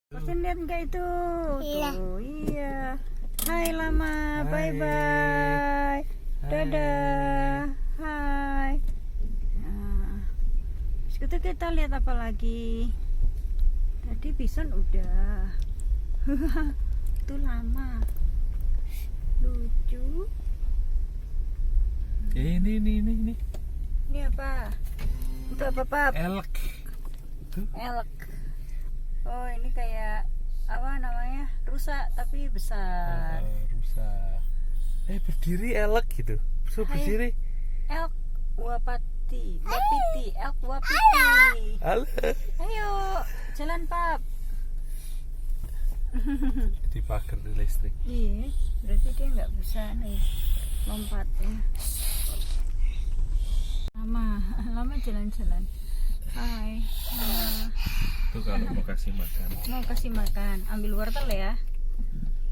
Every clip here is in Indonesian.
Kalian lihat nggak itu? Iya. Tuh, iya. Hai Lama, bye bye. Dadah. Hai. Nah, sekarang kita lihat apa lagi? Tadi bison udah. Itu Lama. Lucu. Ini. Ini apa? Itu apa, Pap? Elk. Elk. Oh, ini kayak apa namanya? Rusa tapi besar. Rusa. Berdiri elk gitu. So Hai. berdiri. Elk wapati, wapiti, elk wapiti. Halo. Ayo, jalan Pap. Di pagar listrik. Iya, berarti dia nggak bisa nih lompatnya. Lama jalan-jalan. Hai. Tuh kalau mau kasih makan. Mau kasih makan, ambil wortel ya.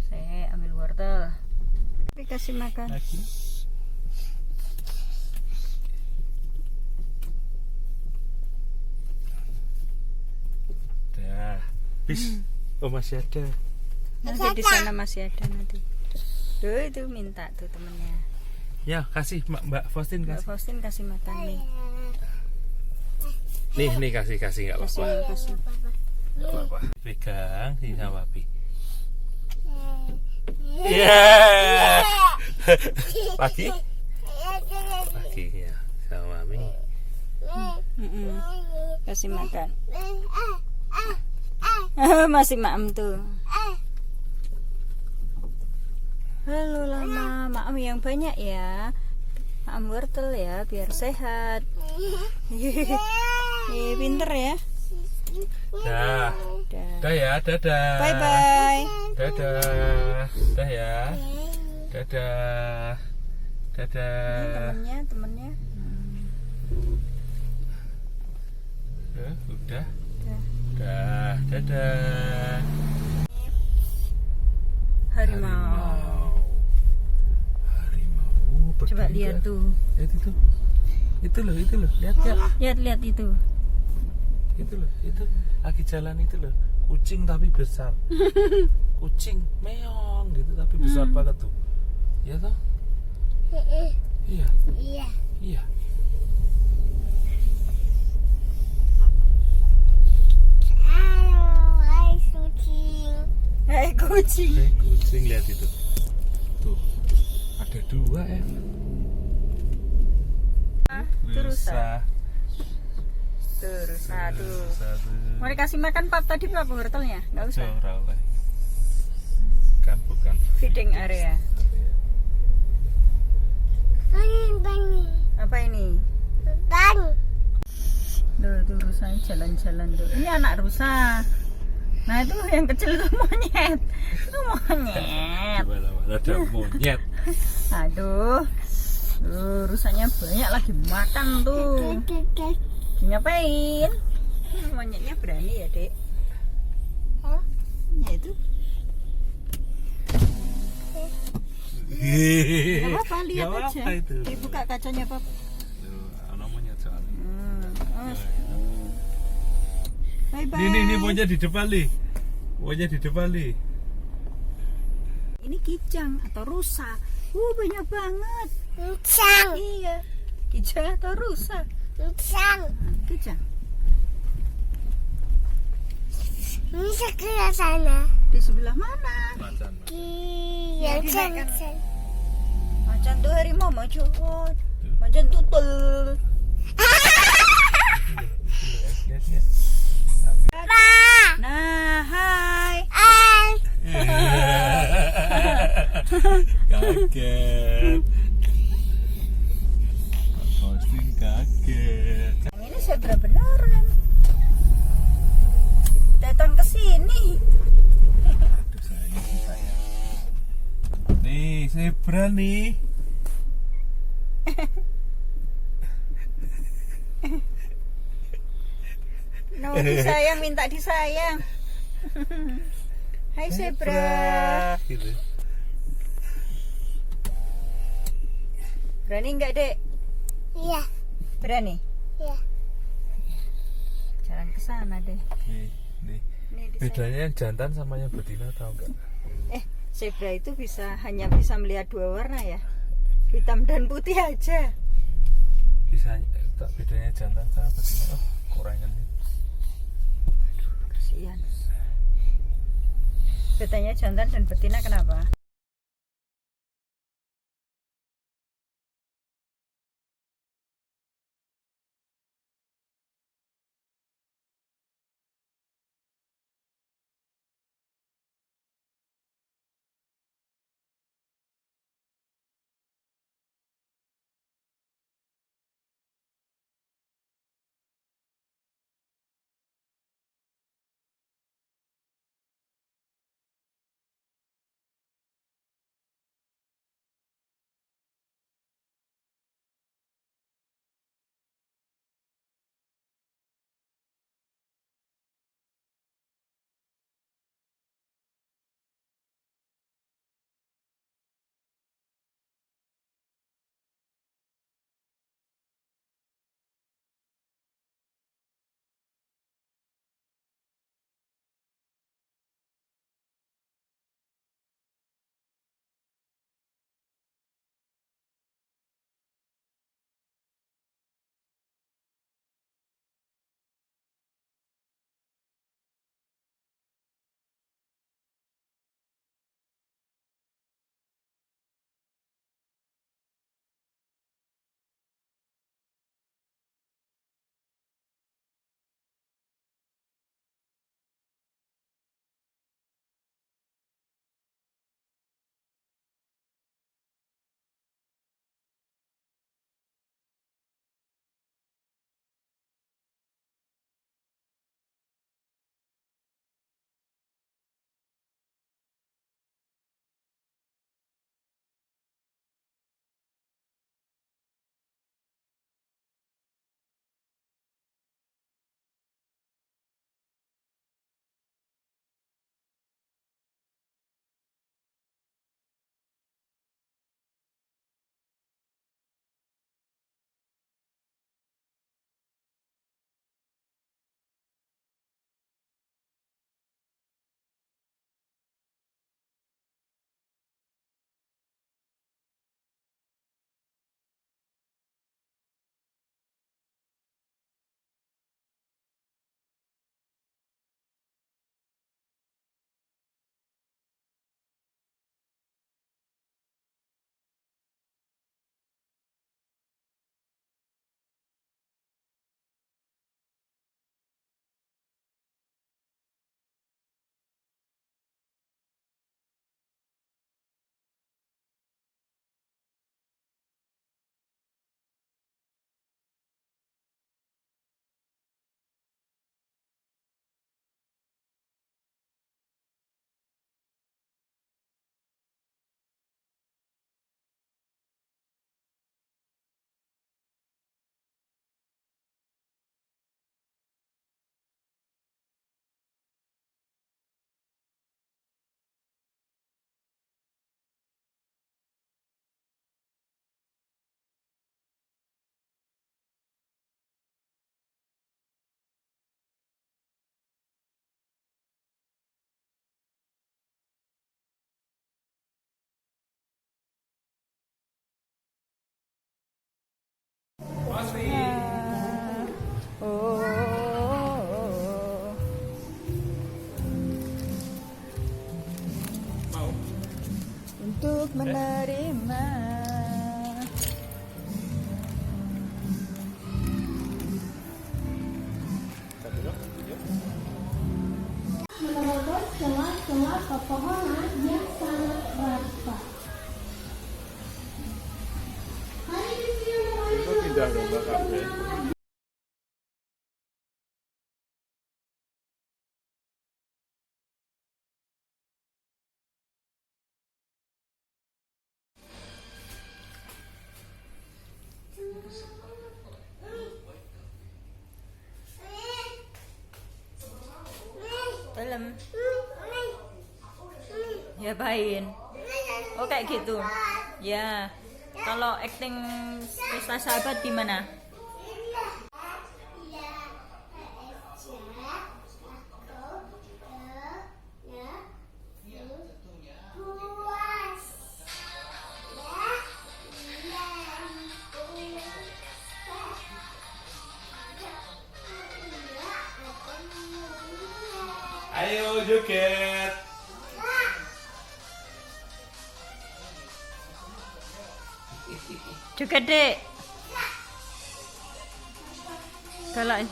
Saya ambil wortel. Tapi kasih makan. Lagi. Dah. Bis. Oh masih ada. Nanti di sana masih ada nanti. Tuh itu minta tuh temennya. Ya kasih Mbak Faustin Mbak kasih. Faustin kasih makan nih. Nih kasih nggak Kasih, apa-apa. kasih. Nggak apa-apa. Pegang sih sama Papi. Iya. Lagi ya sama Mami. Kasih makan. Masih maem tuh. Halo Lama, maem yang banyak ya. Maem wortel ya biar sehat. Pinter ya. Dah. Dah. Dah ya, dadah. Bye bye. Dadah. Dah ya. Dadah. Ini Dadah. temennya. Udah. Dah. Dah. Dadah. Harimau. Harimau. Coba berdiri lihat nggak? tuh. Lihat itu. Itu loh. Lihat ya. Lihat itu. Itu loh. Itu lagi jalan itu loh. Kucing tapi besar. Kucing meong gitu tapi besar banget tuh. Ya toh? Iya. Hai kucing. Kucing lihat itu. Tuh. Ada dua ya. Itu rusa. Terus satu. Mau dikasih makan Pap tadi berapa wortelnya? Nggak usah. Bukan. Feeding area. Apa ini? Tuh rusanya jalan-jalan tuh. Ini anak rusa. Nah itu yang kecil itu monyet. Itu monyet. Ada monyet. Aduh. Tuh rusanya banyak lagi makan tuh. Ngapain? Monyetnya berani ya, Dek? Ya itu. Gak apa-apa, lihat Nggak aja. apa-apa itu. Dibuka kacanya, Pap. Ada monyet soalnya. Bye-bye. Ini monyet di depan nih. Monyet di depan nih. Ini kijang atau rusa. Banyak banget. Iya. Kijang atau rusa? Kijang. Bisa ke sana. Di sebelah mana? Macan. Macan tuh harimau, macan tutul. Lihat. Nah, hai. Kaget. Faustin kaget. Yang ini zebra beneran. Datang ke sini. Aduh sayang. Nih zebra nih. No, disayang, minta disayang. Hai zebra. Gitu. Berani nggak, Dek? Iya. Berani? Iya. Jalan ke sana deh. Nih. Nih, di Bedanya yang jantan sama yang betina tahu nggak? zebra itu hanya bisa melihat dua warna ya, hitam dan putih aja. Bisa tak bedanya jantan sama betina? Oh, kurangan nih. Kasihan. Bedanya jantan dan betina kenapa? Untuk menerima. Menerobos celah-celah pepohonan yang sangat rapat. Itu pindah domba kafe. Film. Ya bain. Oh kayak gitu. Ya. Kalau acting Pesta Sahabat gimana? joget. Juga dek. Galak.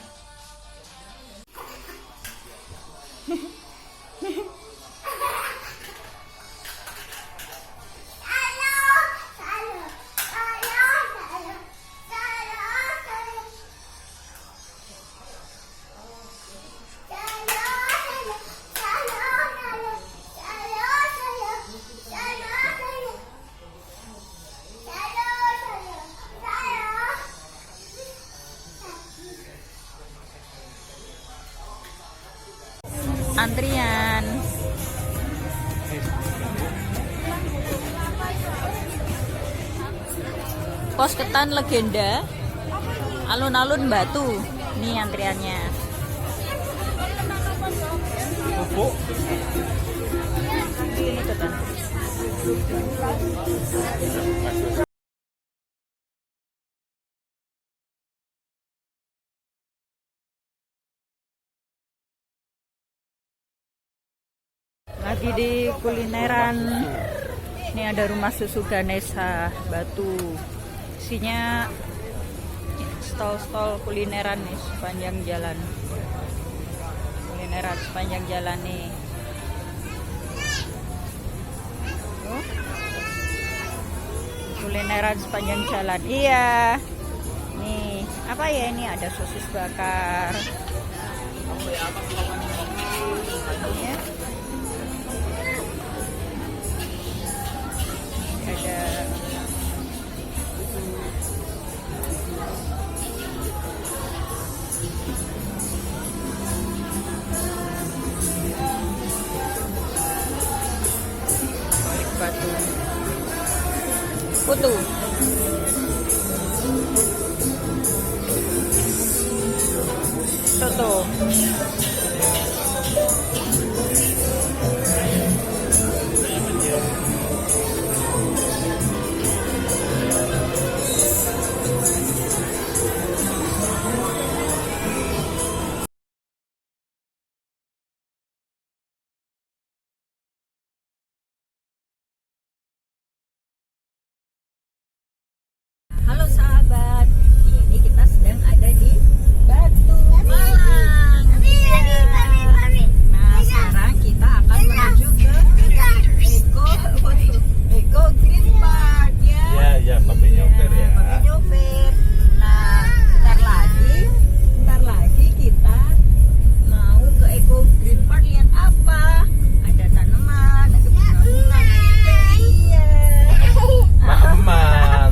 Antrian. Pos Ketan Legenda. Alun-alun Batu. Nih antriannya. Bubuk. Ini Ketan. Lagi di kulineran. Ini ada rumah susu Ganesha Batu. Isinya stall-stall kulineran nih sepanjang jalan. Kulineran sepanjang jalan nih. Tuh. Kulineran sepanjang jalan. Iya. Nih, apa ya ini? Ada sosis bakar. Ya. Ada Batu Putu. Soto. Halo sahabat, ini kita sedang ada di Batu Malang. Nah sekarang kita akan menuju ke Eko Green Park ya. Ya, ya, papi nyopir ya. Papi nyopir. Nah ntar lagi kita mau ke Eko Green Park lihat apa? Ada tanaman, ada bunga-bunga. Iya. Aman.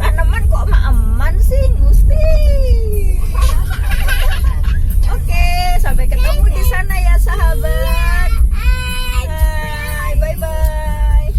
Tanaman kok aman sih Gusti. Oke, sampai ketemu di sana ya sahabat. Hai, bye bye.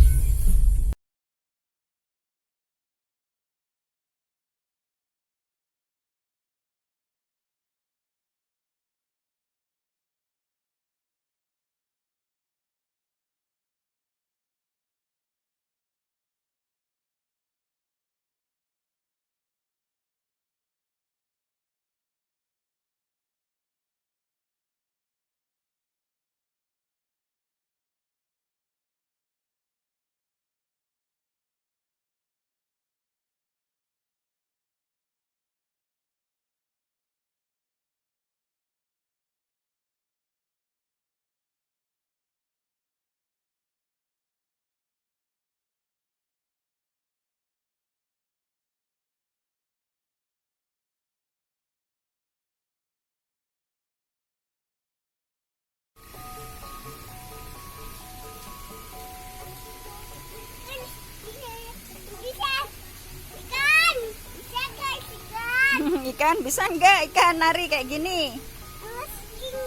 Ikan bisa nggak ikan nari kayak gini?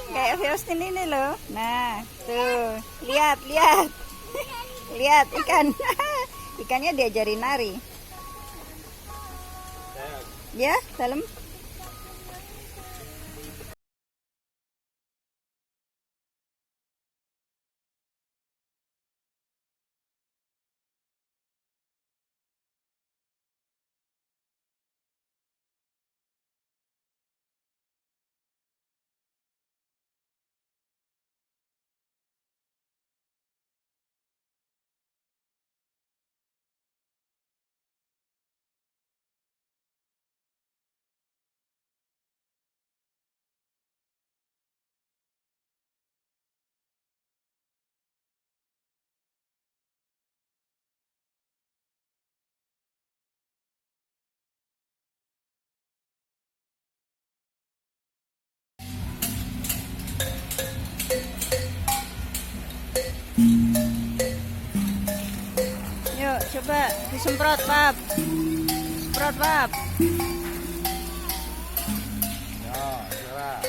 Kayak Faustin ini loh. Nah, tuh, lihat. Lihat ikan. Ikannya diajarin nari. Ya, dalam. Coba disemprot, Pap. Semprot, Pap.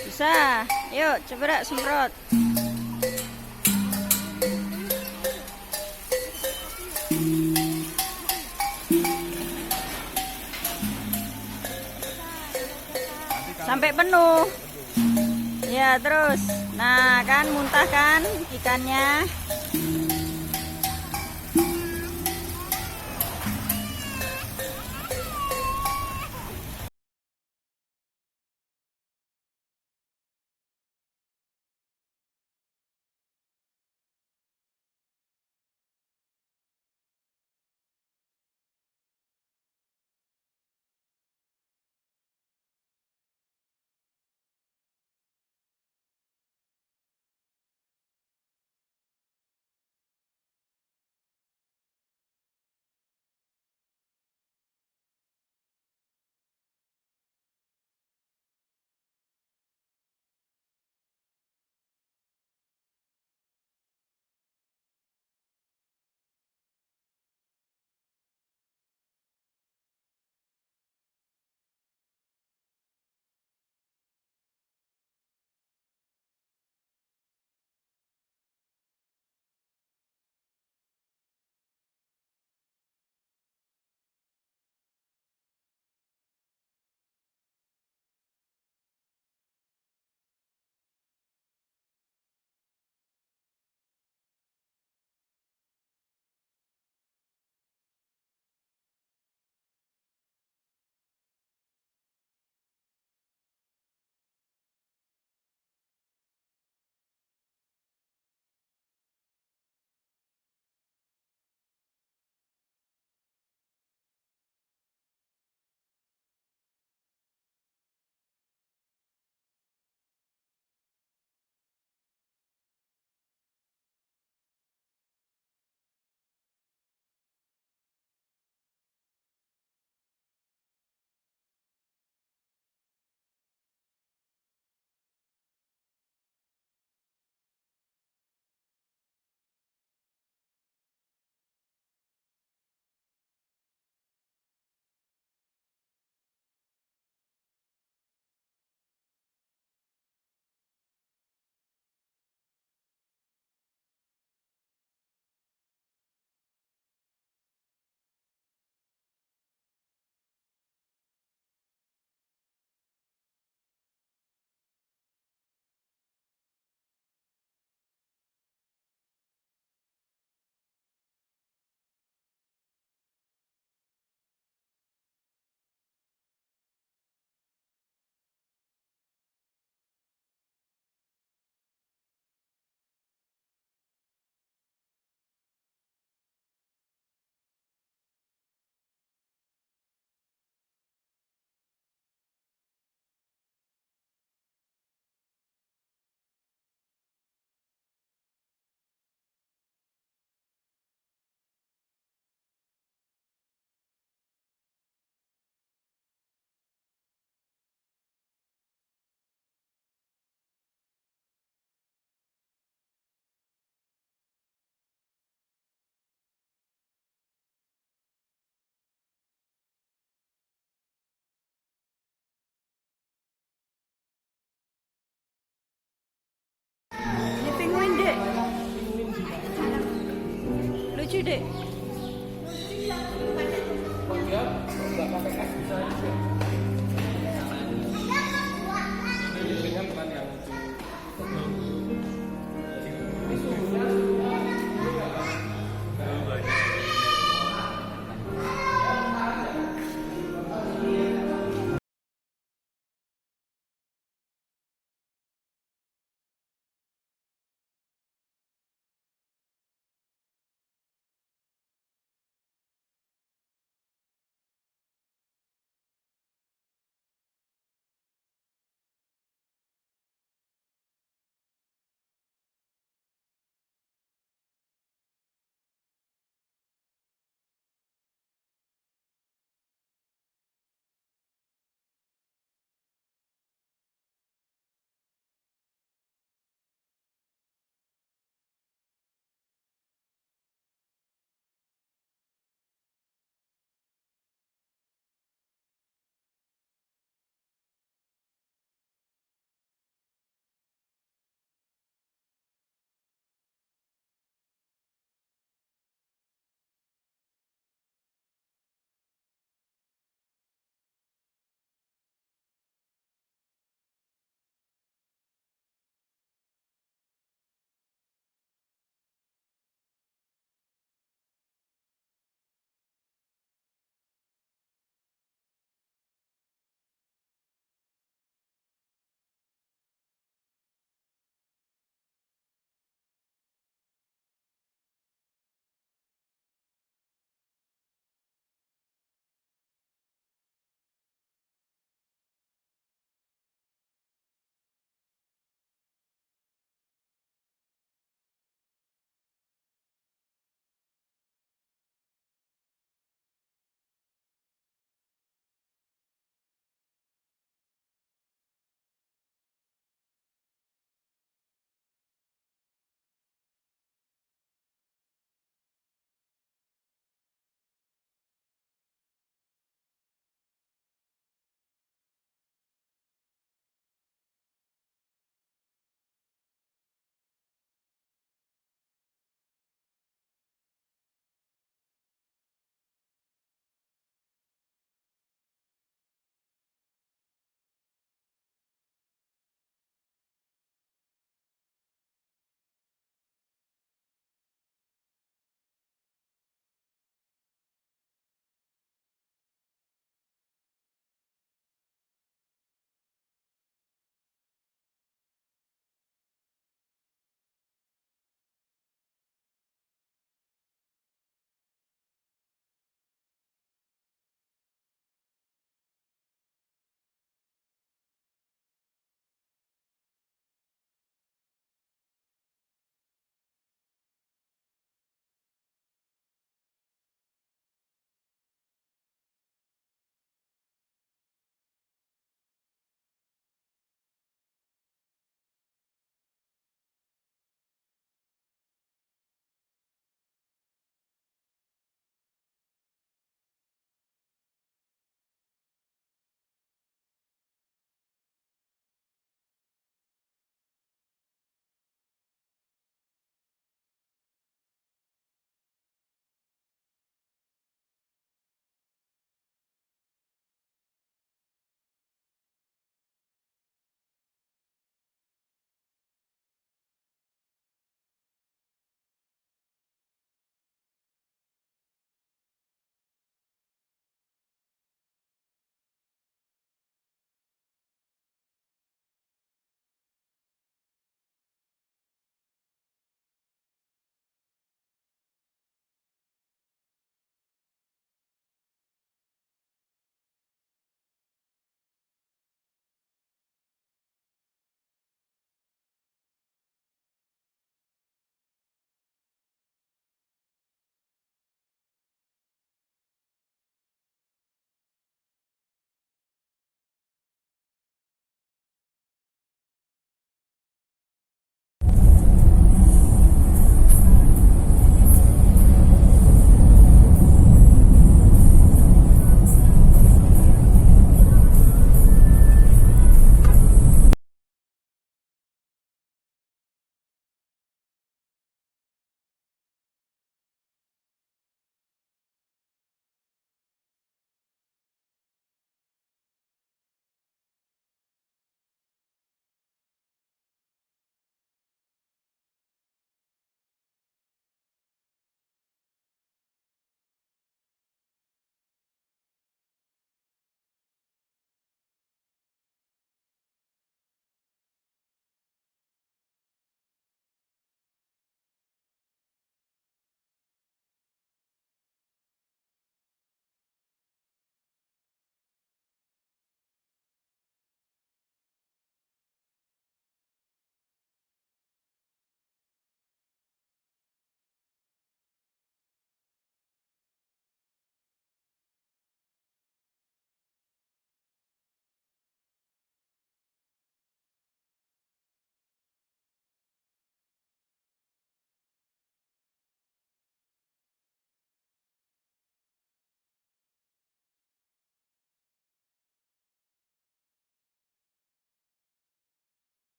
Bisa. Yuk, coba semprot. Sampai penuh. Ya, terus. Nah, kan muntah kan ikannya. Ini penguin, Dek. Lucu, Dek.